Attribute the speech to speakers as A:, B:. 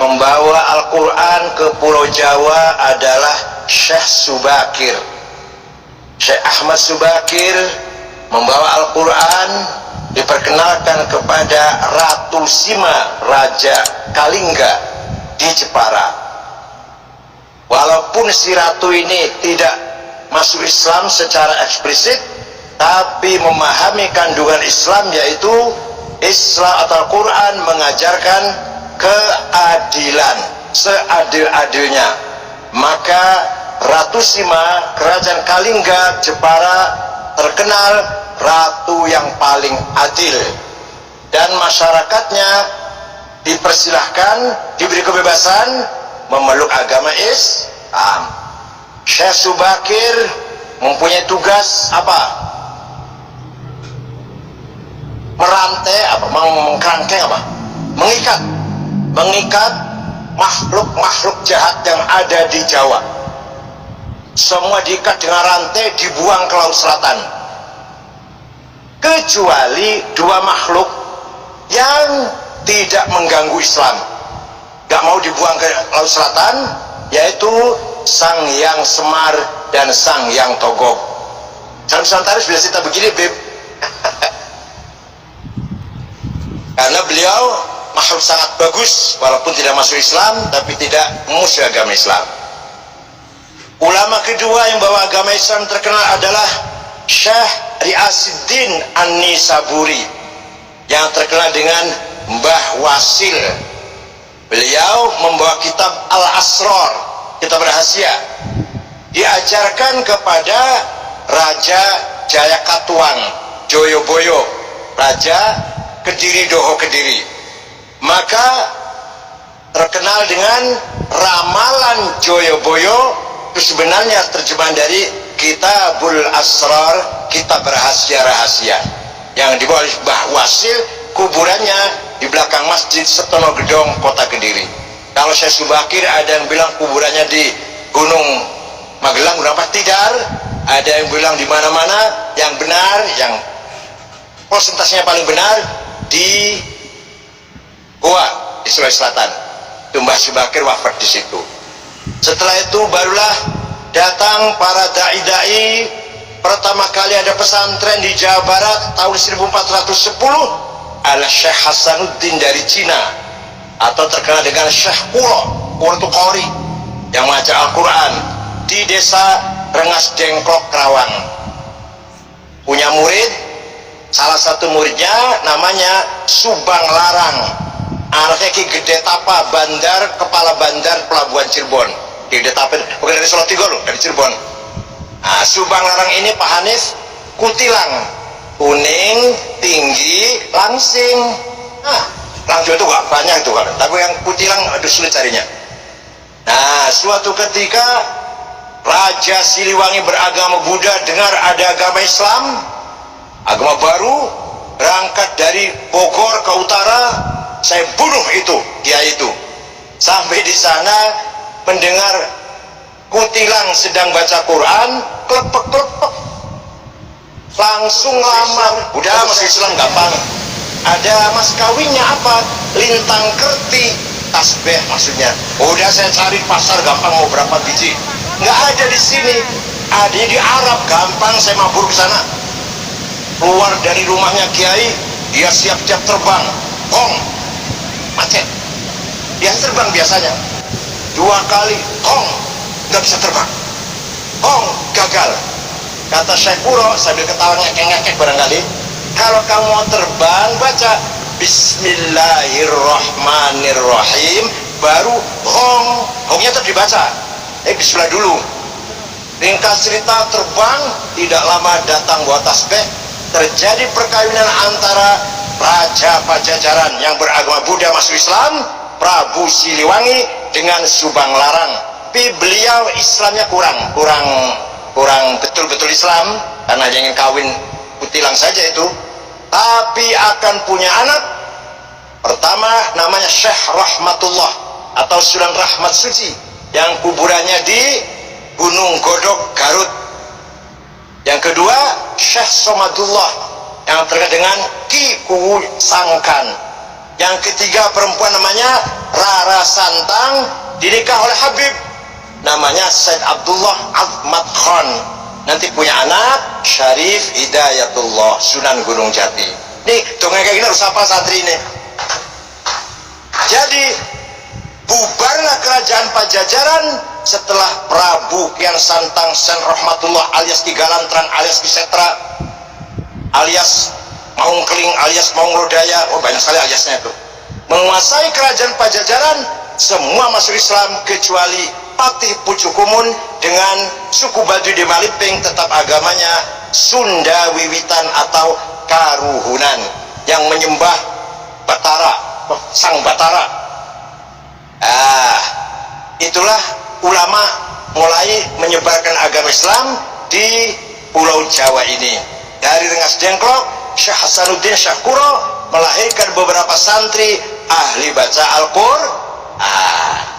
A: membawa Al-Quran ke Pulau Jawa adalah Syekh Subakir. Syekh Ahmad Subakir membawa Al-Quran, diperkenalkan kepada Ratu Sima, Raja Kalingga di Jepara. Walaupun si ratu ini tidak masuk Islam secara eksplisit, tapi memahami kandungan Islam, yaitu Islam atau Al-Quran mengajarkan keadilan seadil-adilnya. Maka Ratu Sima, Kerajaan Kalingga Jepara, terkenal ratu yang paling adil, dan masyarakatnya dipersilahkan, diberi kebebasan memeluk agama Islam. Syekh Subakir mempunyai tugas apa? Merantai apa? Mengkerangkeng apa? Mengikat makhluk-makhluk jahat yang ada di Jawa. Semua diikat dengan rantai, dibuang ke Laut Selatan, kecuali dua makhluk yang tidak mengganggu Islam, gak mau dibuang ke Laut Selatan, yaitu Sang Hyang Semar dan Sang Hyang Togog. Dalam Nusantara bila cerita begini, Beb, karena beliau makhluk sangat bagus, walaupun tidak masuk Islam, tapi tidak memusuhi agama Islam. Ulama kedua yang bawa agama Islam terkenal adalah Syekh Riasuddin An-Nisaburi, yang terkenal dengan Mbah Wasil. Beliau membawa kitab Al-Asrar, kitab rahasia, diajarkan kepada Raja Jayakatwang Joyoboyo, Raja Kediri Doho Kediri. Maka terkenal dengan ramalan Joyoboyo, itu sebenarnya terjemahan dari Kitabul Asrar, kitab rahasia-rahasia, yang dibawa oleh Mbah Wasil. Kuburannya di belakang Masjid Setono Gedong, Kota Kediri. Kalau Syekh Subakir ada yang bilang kuburannya di Gunung Magelang, Gunung apa? Tidar. Ada yang bilang di mana-mana. Yang benar, yang persentasenya paling benar, di Goa di Sulawesi Selatan. Itu Mbah Subakir wafat di situ. Setelah itu barulah datang para dai-dai. Pertama kali ada pesantren di Jawa Barat tahun 1410 adalah Syekh Hasanuddin dari Cina, atau terkenal dengan Syekh Kulo. Kulo itu Qori, yang mengajar Al-Quran di desa Rengas Dengklok, Kerawang. Punya murid, salah satu muridnya namanya Subang Larang, anaknya Ki Gede Tapa, kepala bandar pelabuhan Cirebon. Ki Gede Tapa bukan dari Salatiga loh, dari Cirebon. Nah, Subang Larang ini Pak Hanif kutilang, kuning, tinggi, langsing. Nah, langsing itu gak banyak itu kan, tapi yang kutilang aduh sulit carinya. Nah, suatu ketika Raja Siliwangi beragama Buddha dengar ada agama Islam, agama baru, berangkat dari Bogor ke utara, saya bunuh itu kiai itu. Sampai di sana mendengar kutilang sedang baca Quran, klepek-klepek, langsung lamar. Udah masuk Islam gampang. Ada mas kawinnya apa? Lintang kerti, tasbih maksudnya. Udah saya cari pasar gampang, mau berapa biji? Nggak ada di sini. Ada di Arab, gampang saya mabur ke sana. Keluar dari rumahnya kiai, dia siap-siap terbang. Kong, macet. Dia terbang biasanya. 2 kali, kong, nggak bisa terbang. Kong, gagal. Kata Syekh Kuro sambil ketawa ngekek-ngekek barangkali, kalau kamu mau terbang baca Bismillahirrahmanirrahim, baru hong. Hongnya tetap dibaca, bismillah dulu. Ringkas cerita, terbang, tidak lama datang bawa tasbih. Terjadi perkawinan antara Raja Pajajaran yang beragama Buddha masuk Islam, Prabu Siliwangi, dengan Subang Larang. Tapi beliau Islamnya kurang betul-betul Islam, karena hanya ingin kawin kutilang saja itu. Tapi akan punya anak. Pertama namanya Syekh Rahmatullah atau Sunan Rahmat Suci, yang kuburannya di Gunung Godog, Garut. Yang kedua Syekh Somadullah, yang terkenal dengan Ki Kuwu Sangkan. Yang ketiga perempuan namanya Rara Santang, dinikah oleh Habib namanya Said Abdullah Ahmad Khan. Nanti punya anak Syarif Hidayatullah Sunan Gunung Jati. Nih dongeng kayak gini harus apa santri ini. Jadi bubarlah kerajaan Pajajaran setelah Prabu Kian Santang Sen Rahmatullah alias Tiga Lantrang alias Kisetra alias Maung Keling alias Maung Lodaya, oh banyak sekali aliasnya itu, menguasai kerajaan Pajajaran. Semua masuk Islam kecuali Patih Pucukumun dengan suku Baduy di Maliping, tetap agamanya Sunda Wiwitan atau Karuhunan yang menyembah Batara, Sang Batara. Itulah ulama mulai menyebarkan agama Islam di Pulau Jawa ini. Dari Rengas Dengklok, Syekh Hasanuddin Syahkuro melahirkan beberapa santri ahli baca Al-Qur'an.